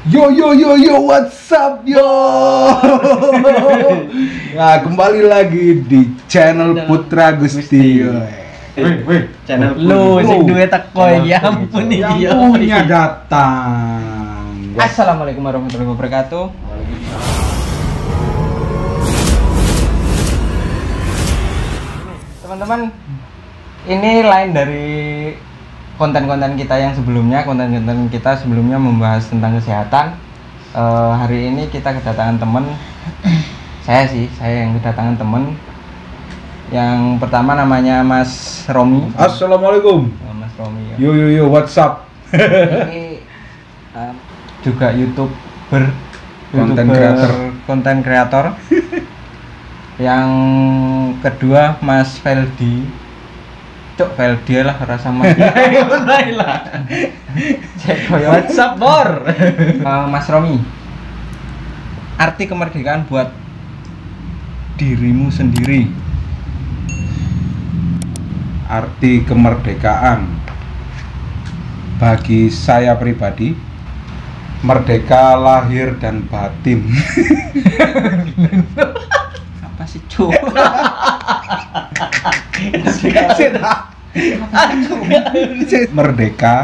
Yo yo yo yo, what's up yo? Nah, kembali lagi di channel Putra Gusti. Weh, channel lu sing duwe teko ya ampun iki ya. Yang punya datang. Assalamualaikum warahmatullahi wabarakatuh. Teman-teman, ini lain dari konten-konten kita yang sebelumnya. Konten-konten kita sebelumnya membahas tentang kesehatan. Hari ini kita kedatangan teman. Saya yang kedatangan teman. Yang pertama namanya Mas Romi. Assalamualaikum. Mas Romi. Ya. Yo yo yo, what's up? Ini juga konten kreator. Yang kedua Mas Feldi. Cok Feldi lah rasa Mas. lah. WhatsApp bor. Mas Romi. Arti kemerdekaan buat dirimu sendiri. Arti kemerdekaan bagi saya pribadi, merdeka lahir dan batin. Apa sih cu? Merdeka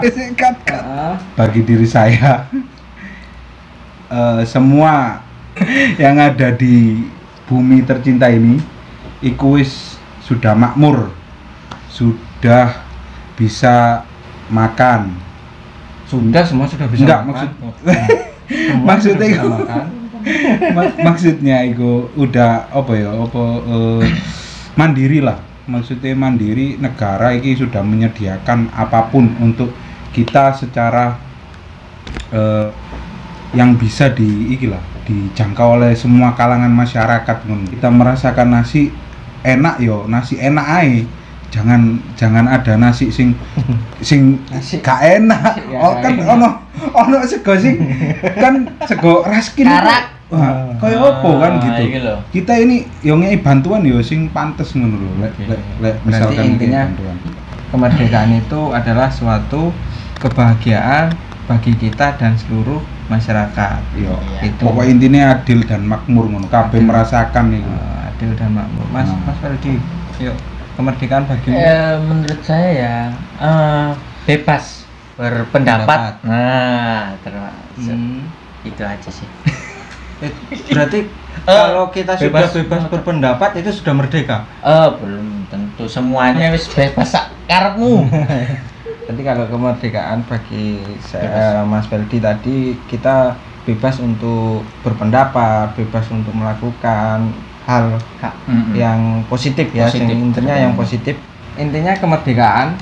bagi diri saya, semua yang ada di bumi tercinta ini iku wis sudah makmur, sudah bisa makan. Semua sudah bisa Enggak, makan. maksudnya itu maksudnya itu udah mandiri lah. Maksudnya mandiri, negara ini sudah menyediakan apapun untuk kita secara yang bisa dijangkau oleh semua kalangan masyarakat. Kita merasakan nasi enak nasi enak aja. Jangan ada nasi sing nasi gak enak. Kan ono sego sing kan sego raskin. Karak. Wah, kaya opo kan gitu. Kita ini yo ngei bantuan yo sing pantes ngono lho. Lek misalkan intinya bantuan. Kemerdekaan itu adalah suatu kebahagiaan bagi kita dan seluruh masyarakat. Yo, itu. Pokoknya intinya adil dan makmur ngono. Kabeh merasakan itu. Adil dan makmur. Mas Ferdi, yuk kemerdekaan bagimu. Menurut saya ya bebas berpendapat. Nah, termasuk itu aja sih. Berarti kalau kita sudah bebas berpendapat itu sudah merdeka? Belum tentu semuanya wis bebas sak karepmu. Jadi kalau kemerdekaan bagi saya, Mas Feldi tadi, kita bebas untuk berpendapat, bebas untuk melakukan hal yang positif ya, intinya yang positif. Intinya kemerdekaan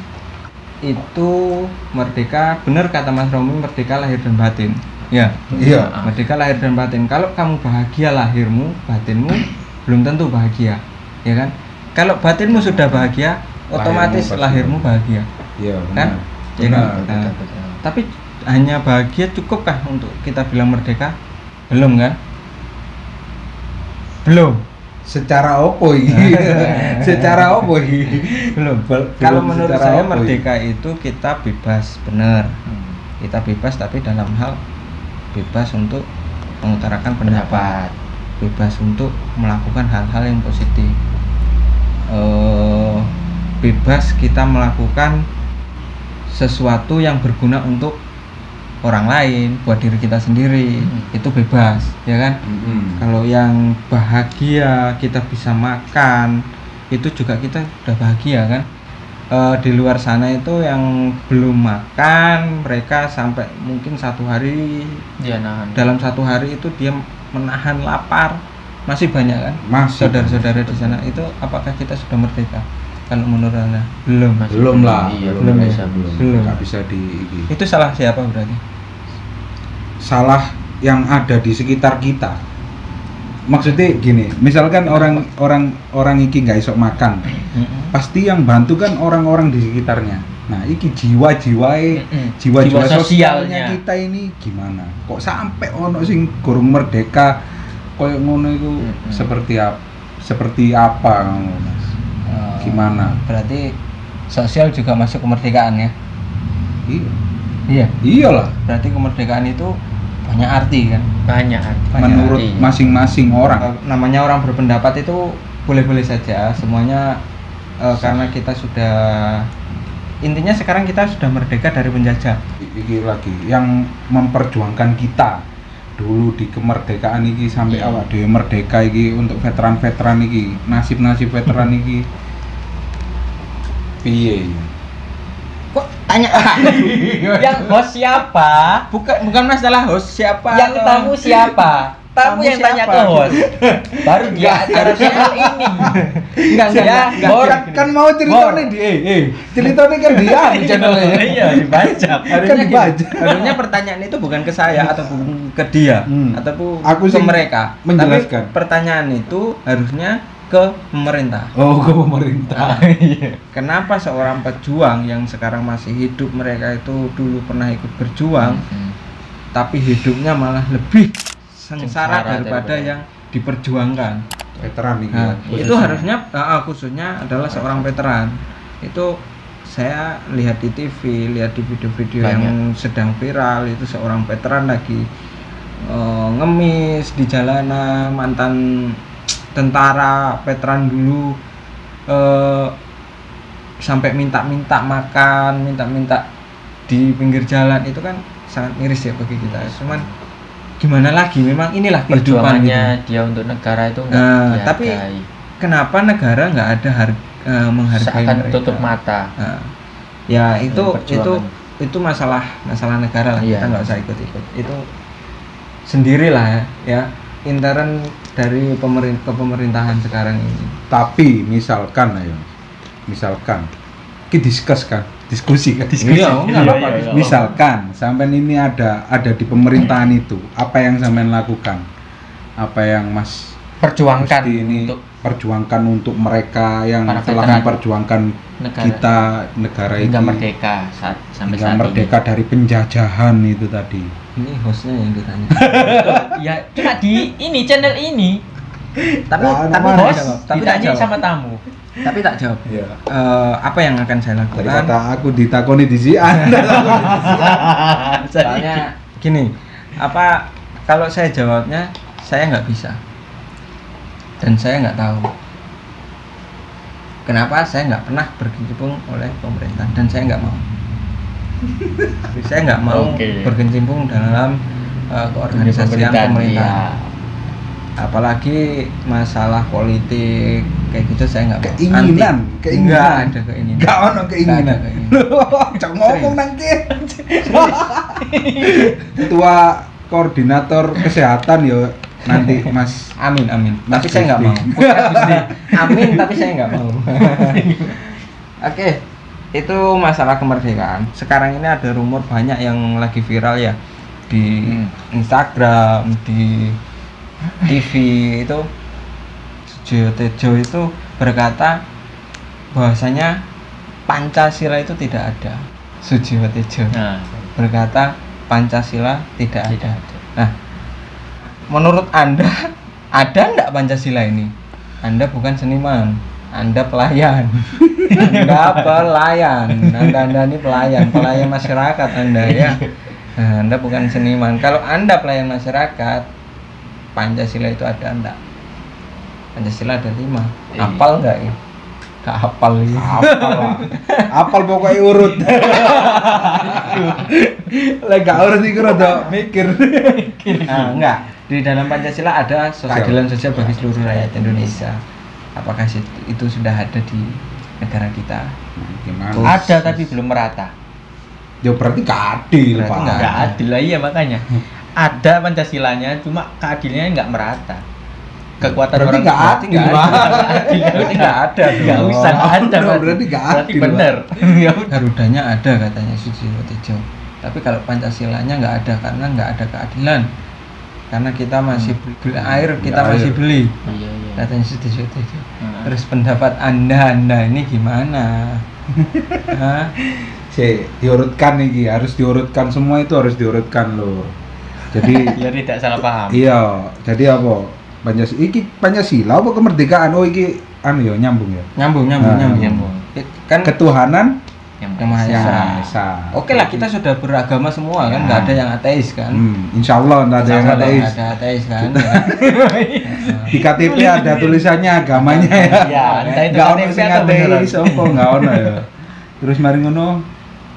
itu merdeka, benar kata Mas Romi, merdeka lahir dan batin. Ya, iya. Merdeka lahir dan batin. Kalau kamu bahagia lahirmu, batinmu belum tentu bahagia, ya kan? Kalau batinmu sudah bahagia, otomatis lahirmu bahagia. Iya, kan? Benar. Nah, tapi hanya bahagia cukupkah untuk kita bilang merdeka? Belum kan? Belum. Secara opo iki? Secara opo iki? Belum. Kalau menurut saya merdeka itu kita bebas, benar. Kita bebas tapi dalam hal bebas untuk mengutarakan pendapat, bebas untuk melakukan hal-hal yang positif, bebas kita melakukan sesuatu yang berguna untuk orang lain, buat diri kita sendiri, itu bebas, ya kan? Kalau yang bahagia kita bisa makan, itu juga kita udah bahagia kan? Di luar sana itu yang belum makan, mereka sampai mungkin satu hari Dia nahan. dalam satu hari itu dia menahan lapar, masih banyak kan? Saudara-saudara di sana itu, apakah kita sudah merdeka? Kalau menurut Anda belum. Belum lah. Iya, belum bisa, ya? belum. Nggak bisa Itu salah siapa berarti? Salah yang ada di sekitar kita. Maksudnya gini, misalkan orang iki nggak isok makan, pasti yang bantu kan orang-orang di sekitarnya. Nah, iki jiwa sosialnya kita ini gimana? Kok sampai ono sing gorong merdeka koyo ngono itu seperti apa Mas? Gimana? Berarti sosial juga masuk kemerdekaan ya? Iya. Iya. Iyalah. Berarti kemerdekaan itu banyak arti kan. Banyak arti. Menurut Arti. masing-masing orang. Namanya orang berpendapat itu boleh-boleh saja, semuanya karena kita sudah, intinya sekarang kita sudah merdeka dari penjajah. Iki lagi yang memperjuangkan kita dulu di kemerdekaan iki sampai awak dhewe merdeka iki untuk veteran-veteran iki, nasib-nasib veteran iki piye? Kok tanya yang host siapa? Bukan masalah host siapa, Yang atau- tamu siapa? Tamu yang tanya siapa? ke host. Baru dia harusnya ini. Enggak, Kan, kan mau ceritanya di ceritanya kan dia di channelnya. Iya, dibajak. Kan dibaca. Harusnya pertanyaan itu bukan ke saya ataupun ke dia ataupun Aku ke sih mereka. menjelaskan. Tapi pertanyaan itu harusnya ke pemerintah. Oh, ke pemerintah. Kenapa seorang pejuang yang sekarang masih hidup, mereka itu dulu pernah ikut berjuang, tapi hidupnya malah lebih sengsara daripada yang diperjuangkan. Veteran iki. Nah, ya. itu harusnya khususnya adalah seorang veteran. Itu saya lihat di TV, lihat di video-video yang sedang viral, itu seorang veteran lagi ngemis di jalanan, mantan tentara veteran dulu, sampai minta-minta makan, minta-minta di pinggir jalan. Itu kan sangat miris ya bagi kita. Cuman gimana lagi, memang inilah kehidupan Perjuangannya gitu. dia untuk negara itu enggak Nah, dihargai. tapi kenapa negara nggak ada menghargai Seakan mereka? tutup mata. Nah, ya Perjuangan. itu masalah negara lah. Iya. Kita nggak usah ikut-ikut. Itu sendirilah ya intern dari kepemerintahan sekarang ini. Tapi misalkan kita diskusi kan. Iya, nggak apa-apa. Iya. Misalkan sampean ini ada di pemerintahan itu, apa yang sampean lakukan? Apa yang Mas Perjuangkan Gusti ini untuk perjuangkan untuk mereka yang para telah veteran memperjuangkan negara kita negara hingga ini merdeka sampai hingga saat merdeka dari penjajahan itu tadi. Ini hostnya yang ditanya. ini. Ya, cuma di ini channel ini. tapi Nah, tapi namanya tak Host jawab. Tapi tak ditanya jawab. sama tamu. Tapi tak jawab. Iya. Apa yang akan saya Dari lakukan? kata aku ditakoni di sini Anda Soalnya gini, apa kalau saya jawabnya saya nggak bisa dan saya nggak tahu kenapa saya nggak pernah berkecimpung oleh pemerintah dan saya nggak mau. Saya nggak mau Oke. berkecimpung dalam keorganisasian Pemerintahan, pemerintah. iya. Apalagi masalah politik kayak gitu saya nggak mau. Keinginan, Anti. keinginan. Nggak ada keinginan. Gak ono keinginan. Nggak ada keinginan. Jangan ngomong nanti. Ketua koordinator kesehatan yo nanti Mas. Amin amin. Mas Tapi saya nggak Gusti. mau. Putra Gusti. Amin tapi saya nggak mau. Oke, itu masalah kemerdekaan. Sekarang ini ada rumor banyak yang lagi viral ya di Instagram, di TV itu. Sujiwo Tejo itu berkata bahwasanya Pancasila itu tidak ada. Sujiwo Tejo Nah, berkata Pancasila tidak tidak ada. ada. Nah, menurut Anda ada enggak Pancasila ini? Anda bukan seniman, Anda pelayan. Anda pelayan. Anda ini pelayan masyarakat Anda ya. Nah, Anda bukan seniman. Kalau Anda pelayan masyarakat, Pancasila itu ada enggak? Pancasila ada 5. Hafal enggak ya? Enggak hafal ya. Apal lah. Apal pokoknya urut. Lah gak urut iku rada mikir. Nah, enggak. Di dalam Pancasila ada keadilan sosial bagi seluruh rakyat Indonesia. Apakah itu sudah ada di negara kita? Gimana? Ada tapi belum merata. Ya berarti keadil, Berarti Pak. nggak Nggak adil lah, iya makanya. Ada Pancasilanya, cuma keadilannya nggak merata. Kekuatan Berarti orang nggak berarti adil, nggak Pak. ada. Berarti nggak ada. Nggak dong. usah nggak ada. Oh, berarti nggak Berarti adil, bener. Ya udah. Garudanya ada katanya Sujiwo Tejo. Tapi kalau Pancasilanya nggak ada karena nggak ada keadilan. Karena kita masih beli air, kita Beli masih air. beli. Iya iya. Katanya Sujiwo Tejo. Nah. Terus pendapat Anda ini gimana? Hah? Diurutkan nih, harus diurutkan, semua itu harus diurutkan loh. Jadi Biar tidak salah paham. iya, jadi apa? Pancasila apa kemerdekaan? Oh iki anu ya nyambung ya. Nyambung. Nah, nyambung. Kan Ketuhanan Yang Maha Esa. Oke lah, kita sudah beragama semua kan, nggak ada yang ateis kan. Insya Allah nggak ada yang ateis. Nggak ada ateis kan. Di KTP ada tulisannya agamanya ya. Ya, entah itu Nggak ono KTP sing atau beneran. ateis apa nggak ono ya. Terus mari ngono.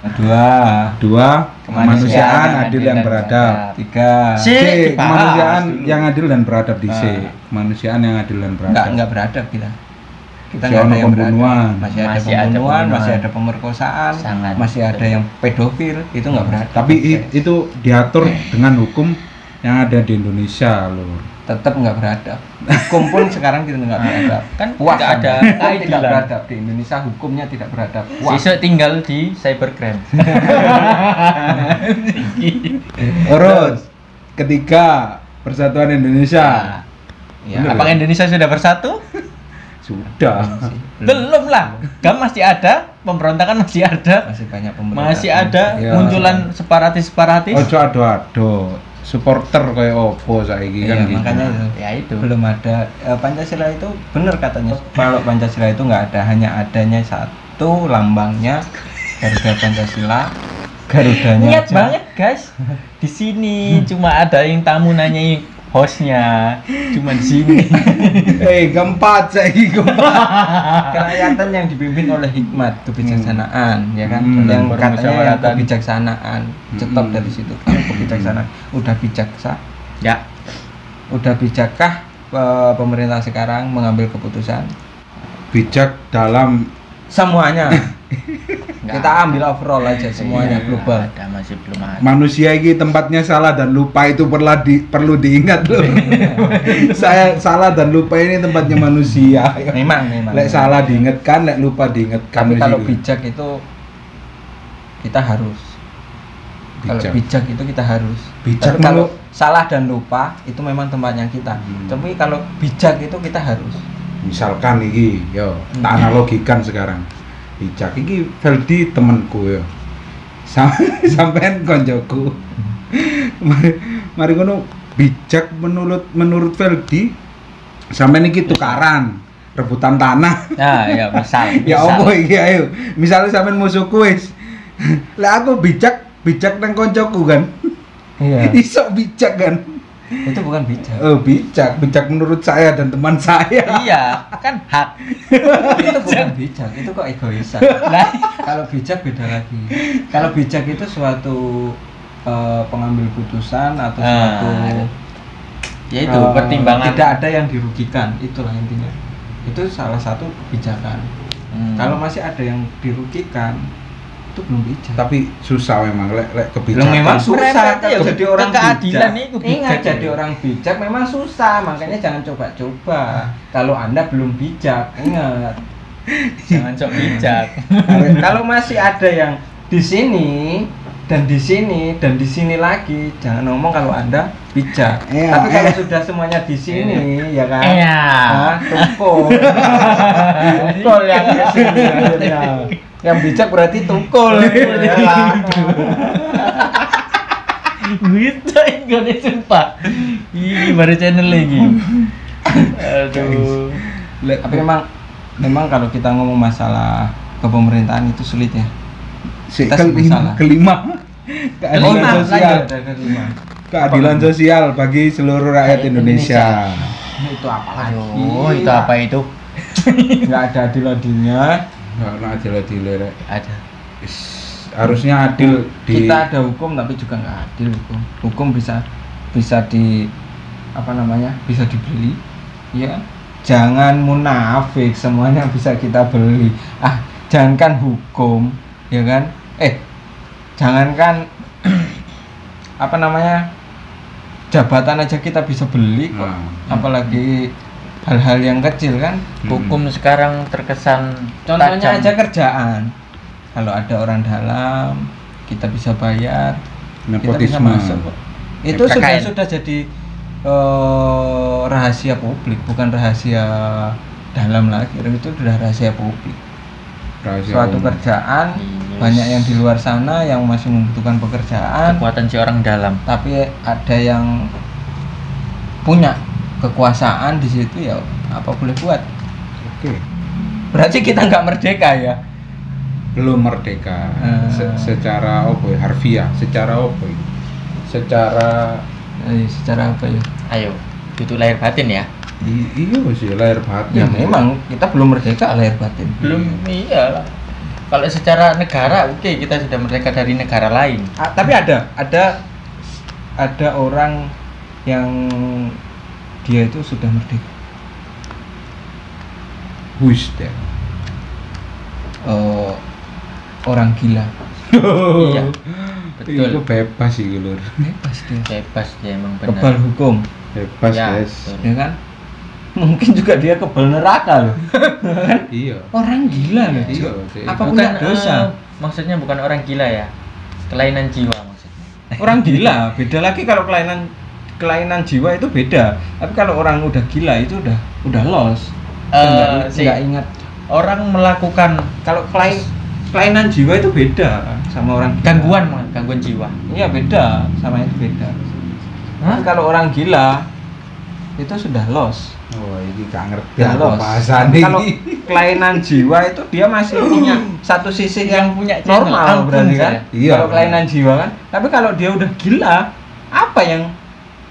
Dua, kemanusiaan adil dan beradab. Tiga, Si, dibahas Kemanusiaan dulu. yang adil dan beradab di C. Kemanusiaan yang adil dan beradab. nggak beradab kita. Kita Masih nggak ada ada yang beradab. pembunuhan. Masih ada Masih ada pembunuhan, pembunuhan. masih ada pemerkosaan, Sangat. masih ada yang pedofil, itu nggak beradab. Tapi itu diatur dengan hukum yang ada di Indonesia, Lur. Tetap nggak beradab. Hukum pun sekarang kita nggak beradab. Kan Puas tidak ada tidak keadilan. beradab di Indonesia, hukumnya tidak beradab. Puas. Siswa tinggal di cybercrime. Terus ketiga, Persatuan Indonesia. Ya, Bener. Apakah Indonesia sudah bersatu? Sudah. Belum lah. GAM masih ada, pemberontakan masih ada, masih banyak pemberontakan. masih ada Ya. munculan separatis-separatis. Ojo ado-ado. Supporter kayak opo saiki Iya, kan gitu. makanya itu. Ya itu. Belum ada Pancasila itu benar katanya. Kalau Pancasila itu nggak ada, hanya adanya satu lambangnya Garuda Pancasila, Garudanya Niat aja. banget guys. Di sini cuma ada yang tamu nanyain hostnya, cuma di sini. Keempat saiki keempat. Kerakyatan yang dipimpin oleh hikmat, kebijaksanaan, ya kan? Yang katanya yang Permusyawaratan. kebijaksanaan, cetop dari situ. Kalau kebijaksanaan, udah bijaksa, Ya. udah bijakkah pemerintah sekarang mengambil keputusan? Bijak dalam Semuanya. Nggak Kita ambil overall aja semuanya Iya, global. Ada masih belum ada. manusia ini tempatnya salah dan lupa itu perlu diingat loh. Saya salah dan lupa ini tempatnya manusia. Memang. Lek salah diingatkan, lek lupa diingatkan. Tapi di kalau situ. bijak itu kita harus. Kalau Bijak. bijak itu kita harus. Bijak Tapi kalau menurut- salah dan lupa itu memang tempatnya kita. Tapi kalau bijak itu kita harus. Misalkan iki, yo, tak analogikan sekarang. Bijak iki Feldi temanku yo. Sampean koncoku. Mari ngono bijak menurut Feldi sampean iki tukaran rebutan tanah. Nah, ya misal. Ya apa iki ayo. Misalnya sampean musuhku wis. Lah aku bijak nang koncoku kan. Iya. Iso bijak kan. Itu bukan bijak. Oh, bijak menurut saya dan teman saya. Iya, kan hak. Itu bukan bijak, itu kok egoisan. Lah, Kalau bijak beda lagi. Kalau bijak itu suatu pengambil putusan atau suatu ya itu pertimbangan. tidak ada yang dirugikan, itulah intinya. Itu salah satu kebijakan. Kalau masih ada yang dirugikan, itu belum bijak. Tapi susah memang lek Belum kebijakan. memang susah Berempet ya, jadi orang keadilan bijak. itu bijak Ingat, ya. jadi orang bijak memang susah, makanya jangan coba-coba. Kalau Anda belum bijak, ingat. Jangan sok bijak. Kalau masih ada yang di sini dan di sini dan di sini lagi, jangan ngomong kalau Anda bijak. Iya, Tapi kalau iya. sudah semuanya di sini, ya kan? Iya. Nah, tukul. Tukul yang di sini akhirnya. Yang bijak berarti tukul. Ya kan? Bisa enggak sumpah. Ih, baru channel lagi. Aduh. Tapi memang kalau kita ngomong masalah kepemerintahan itu sulit ya. Kita masalah. Kelima keadilan sosial. Kelima. Keadilan sosial bagi seluruh rakyat Indonesia. Itu apa lagi? Aduh, itu apa itu? Nggak ada adil-adilnya. Nah, adil-adil rek. Ada. Harusnya adil di Kita ada hukum tapi juga nggak adil hukum. Hukum bisa di apa namanya? Bisa dibeli. Ya. Jangan munafik, semuanya bisa kita beli. Jangankan hukum, ya kan? Jangankan apa namanya? Jabatan aja kita bisa beli kok. Nah. Apalagi hal-hal yang kecil kan? Hukum sekarang terkesan Contohnya tajam. aja kerjaan. Kalau ada orang dalam, kita bisa bayar, kita bisa nepotisme. masuk kok. Itu KKN. sudah jadi rahasia publik, bukan rahasia dalam lagi. Itu sudah rahasia publik. Rahasia Suatu umum. kerjaan Yes. banyak yang di luar sana yang masih membutuhkan pekerjaan, Kekuatan si orang dalam. tapi ada yang punya kekuasaan di situ, ya apa boleh buat. Oke. Berarti kita nggak merdeka ya. belum merdeka. Secara apa ya? Harfiah, secara apa ya? Secara apa ya? Ayo, itu lahir batin ya. Iya sih lahir batin. Ya memang kita belum merdeka lahir batin. Belum, iyalah. Kalau secara negara, oke, kita sudah merdeka dari negara lain. Tapi ada orang yang dia itu sudah merdeka. Who is that? Orang gila. Iya, betul. Itu bebas sih Lur. Bebas dia emang benar. kebal hukum Bebas Ya, guys. betul. ya kan, mungkin juga dia kebal neraka loh. Iya. Orang gila loh. Iya. Apa Bukan punya dosa? maksudnya bukan orang gila ya. Kelainan jiwa maksudnya. Orang gila beda lagi. Kalau kelainan jiwa itu beda, tapi kalau orang udah gila itu udah lost. Nggak ingat. Orang melakukan Kalau kelainan jiwa itu beda sama orang gila. gangguan jiwa. Iya beda, sama itu beda. Tapi kalau orang gila itu sudah lost. Oh, ini gak ngerti Ya, apa lost. bahasanya. Kalau kelainan jiwa itu dia masih punya satu sisi yang punya channel, normal ampun berarti kan. saya. Iya, Kalau benar. kelainan jiwa kan. Tapi kalau dia udah gila, apa yang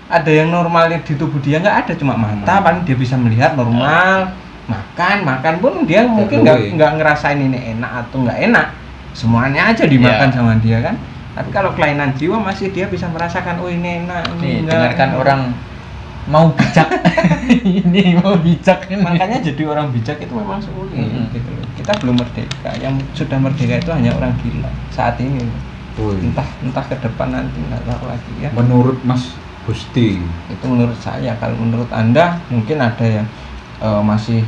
ada yang normalnya di tubuh dia nggak ada, cuma mata paling dia bisa melihat normal. Makan pun dia mungkin nggak ngerasain ini enak atau nggak enak, semuanya aja dimakan sama dia kan. Tapi kalau kelainan jiwa masih dia bisa merasakan, oh ini enak, ini Nih, enggak. dengarkan orang mau bijak. Ini mau bijak ini. Makanya jadi orang bijak itu memang sulit gitu loh. Kita belum merdeka, yang sudah merdeka itu hanya orang gila saat ini. Entah ke depan nanti nggak tahu lagi ya. Menurut Mas Gusti, Itu menurut saya. Kalau menurut Anda mungkin ada yang masih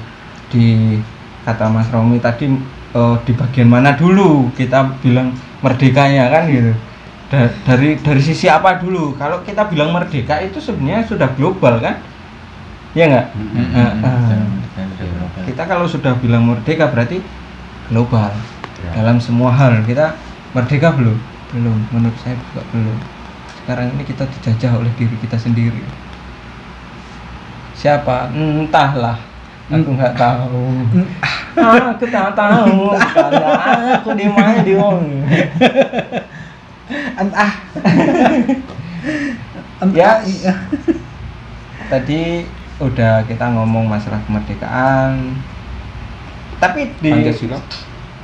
di kata Mas Romi tadi, di bagian mana dulu kita bilang merdekanya kan gitu. Dari sisi apa dulu? Kalau kita bilang merdeka itu sebenarnya sudah global kan? Ya enggak? Kita kalau sudah bilang merdeka berarti global. Ya. Dalam semua hal kita merdeka belum? Belum, menurut saya juga belum. Sekarang ini kita dijajah oleh diri kita sendiri. Siapa? Entahlah. Aku nggak tahu. Aku tak tahu. Karena aku dimana di entah. Ya. Tadi udah kita ngomong masalah kemerdekaan. Tapi di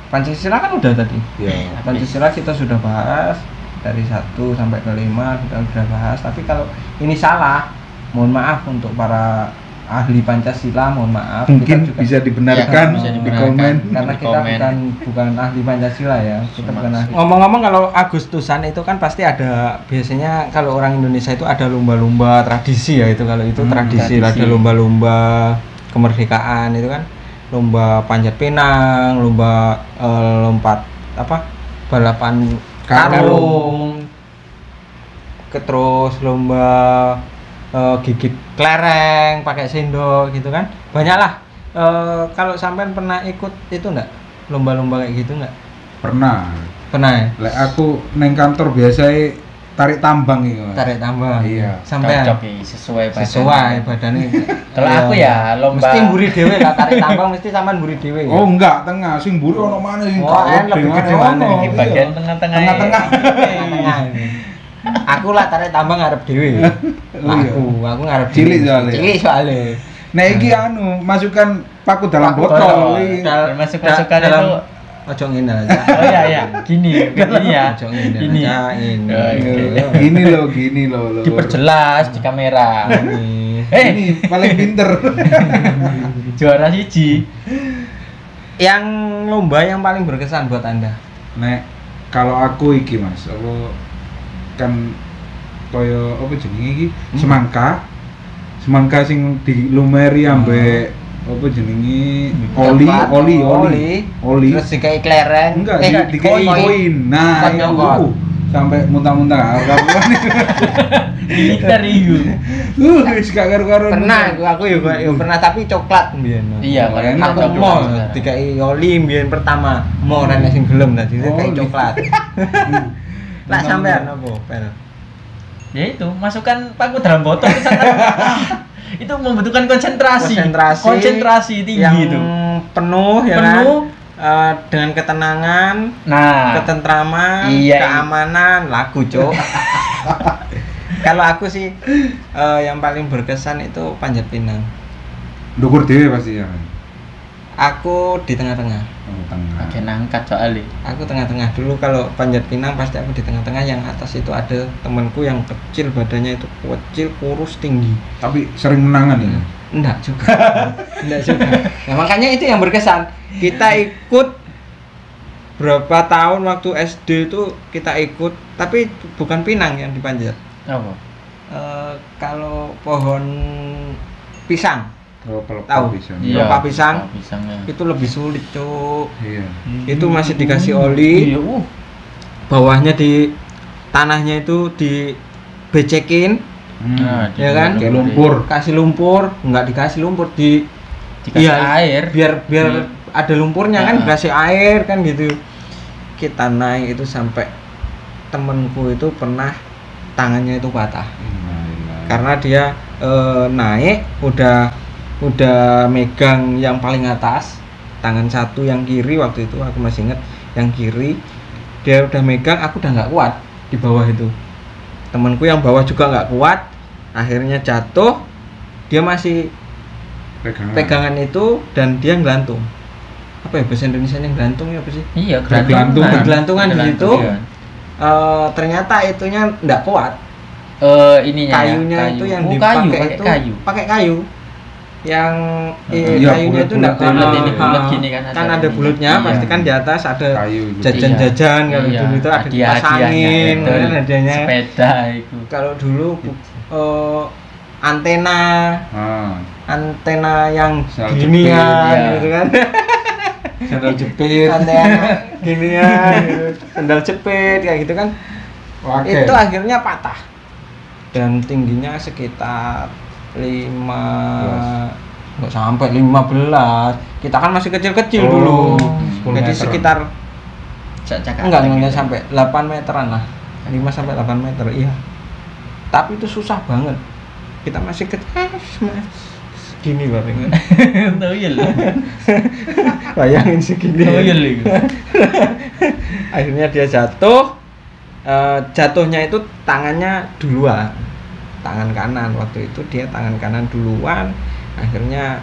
Pancasila kan udah tadi. Ya. Pancasila kita sudah bahas dari 1 sampai ke 5 kita sudah bahas. Tapi kalau ini salah, mohon maaf untuk para ahli Pancasila, mohon maaf. Mungkin kita juga bisa dibenarkan, bisa di dibenarkan. komen. karena Di kita komen. bukan ahli Pancasila ya. Kita Cuma bukan ahli. Ngomong-ngomong, kalau Agustusan itu kan pasti ada, biasanya kalau orang Indonesia itu ada lomba-lomba tradisi ya, itu kalau itu tradisi. tradisi. Ada lomba-lomba kemerdekaan itu kan, lomba panjat pinang, lomba lompat balapan karung, terus lomba gigit kelereng pakai sendok gitu kan, banyak lah. Kalau sampean pernah ikut itu enggak, lomba-lomba kayak gitu enggak? Pernah. Ya? Lek aku neng kantor biasa tarik tambang itu. Tarik tambang. Iya. Sampean Cocok ya, sesuai badannya. Kalau aku ya lomba mesti mburi dhewe lah, tarik tambang mesti sampean mburi dhewe. Oh enggak, tengah sing mburi ono mana sing Oh, lebih gede mana? di bagian tengah-tengah. Tengah-tengah. Tengah ini. Aku lah tarik tambang ngarep dhewe. Aku ngarep Cilik dhewe. soalnya. Cilik soalnya. Nah iki anu masukkan paku dalam Paku botol. dalam- Masuk-masukan dalam itu. ojo ngene aja. Oh iya, gini ya. Ojo ngene Ini. aja, ini. Oh, Gini loh. Diperjelas di kamera. Ini. Ini paling pinter. Juara siji. Yang lomba yang paling berkesan buat Anda? Nek kalau aku iki Mas, aku kan koyo apa jenenge iki? Semangka sing dilumeri ambek apa jenenge oli. Terus dikai kelereng. Enggak, di dikei koin. Nah, Nyokot. itu sampai muntah-muntah karuan. Militer itu. Wis gak karu-karuan. Pernah aku juga pernah, tapi coklat mbiyen. Iya, Oh, kalau enak Aku Coklat mau sekarang. dikai oli mbiyen pertama. Mau ora sing gelem tadi dikai Oh, coklat. Lah sampean apa, Pel? Ya itu, masukkan paku dalam botol ke sana. Itu membutuhkan konsentrasi tinggi yang itu. penuh ya Penuh, kan? dengan ketenangan, Nah, ketentraman, iya. keamanan, laku cok. Kalau aku sih yang paling berkesan itu Panjat Pinang. Ndukur dhewe pasti ya. Aku di tengah-tengah. Oh, tengah. bagian angkat soalnya. Aku tengah-tengah dulu. Kalau Panjat Pinang pasti aku di tengah-tengah. Yang atas itu ada temanku yang kecil, badannya itu kecil, kurus, tinggi. Tapi sering menangan ya. Enggak juga. Enggak juga. Nah, makanya itu yang berkesan. Kita ikut berapa tahun waktu SD itu kita ikut, tapi bukan pinang yang dipanjat. Apa? Kalau pohon pisang, Oh, tahu? bisa. Pelepah pisang. pelepah pisangnya. Itu lebih sulit, Cuk. Iya. Itu masih dikasih oli. Iya, Bawahnya di tanahnya itu dibecekin, Nah, ya kan? Kayak lumpur. kasih lumpur, enggak dikasih lumpur, dikasih Iya, air. biar ada lumpurnya kan, Nah. dikasih air kan gitu. Kita naik itu sampai temenku itu pernah tangannya itu patah karena dia naik udah megang yang paling atas, tangan satu yang kiri waktu itu aku masih inget, yang kiri dia udah megang, aku udah nggak kuat di bawah itu. Temenku yang bawah juga nggak kuat, akhirnya jatuh, dia masih pegangan itu dan dia ngelantung. Apa ya bahasa Indonesia yang gelantung ya apa sih? Iya, Gelantungan. Gelantungan di situ. Gelantungan. Ternyata itunya enggak kuat. Ininya Kayunya ya, itu yang kayu, dipakai pakai itu kayu. pakai kayu. Yang Iya, kayunya itu enggak bulat-bulat ini, kuat. bulat gini kan Kan ada ada ininya. bulutnya, Iya. pasti kan di atas ada kayu gitu. jajan-jajan kalau Iya, dulu itu ada kipas hadiah-hadiahnya, angin, betul. kan adanya. Sepeda itu. Kalau dulu antena yang Sel ginian jepit, gitu kan. Sandal jepit. Antena ginian gitu. Sandal jepit kayak gitu kan. Oke. Itu akhirnya patah dan tingginya sekitar 5 nggak sampai 15. Kita kan masih kecil-kecil dulu, 10 jadi meteran. sekitar Cak-cak enggak sampai 8 meteran lah, 5 sampai 8 meter, iya. Tapi itu susah banget, kita masih kecil, segini paling. Tahu ya lho. Bayangin segini. Tahu ya lho. Akhirnya dia jatuh. Jatuhnya itu tangannya duluan, tangan kanan. Waktu itu dia tangan kanan duluan, akhirnya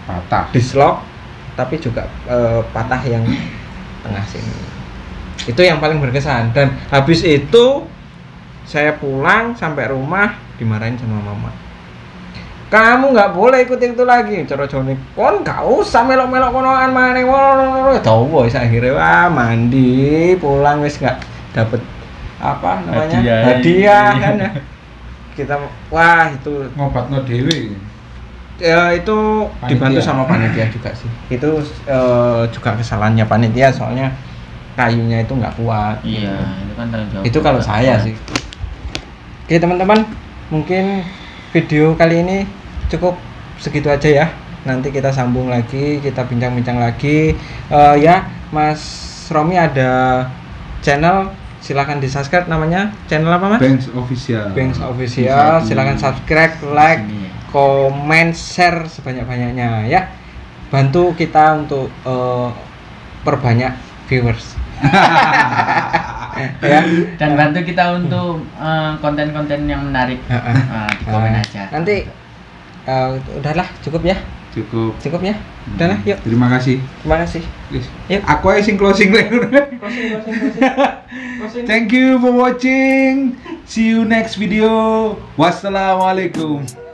Patah. dislok, tapi juga patah yang tengah sini. Itu yang paling berkesan. Dan habis itu saya pulang sampai rumah dimarahin sama mama. Kamu nggak boleh ikut itu lagi. Cara Joni, kon nggak usah melok-melok konoan maneh. Tahu wis akhirnya wah mandi pulang wis nggak dapet apa namanya hadiah kan ya. Kita wah itu Ngobatno dhewe. itu dibantu Panitia. sama panitia juga sih. Itu juga kesalahannya panitia soalnya kayunya itu nggak kuat. Iya, itu kan tanggung jawab. Itu kalau saya sih. Oke teman-teman, mungkin video kali ini cukup segitu aja ya. Nanti kita sambung lagi, kita bincang-bincang lagi. Ya, Mas Romi ada channel, silakan di subscribe, namanya channel apa Mas? Banks Official. Banks Official. Silakan subscribe, like, Ini ya. komen, share sebanyak-banyaknya ya. Bantu kita untuk perbanyak viewers. Ya. Dan bantu kita untuk konten-konten yang menarik. Di komen aja. Nanti udahlah cukup ya. Cukup. Ya. Udahlah, yuk. Terima kasih. Terima kasih. Wis. Yuk. Aku aja sing closing lagi. Thank you for watching. See you next video. Wassalamualaikum.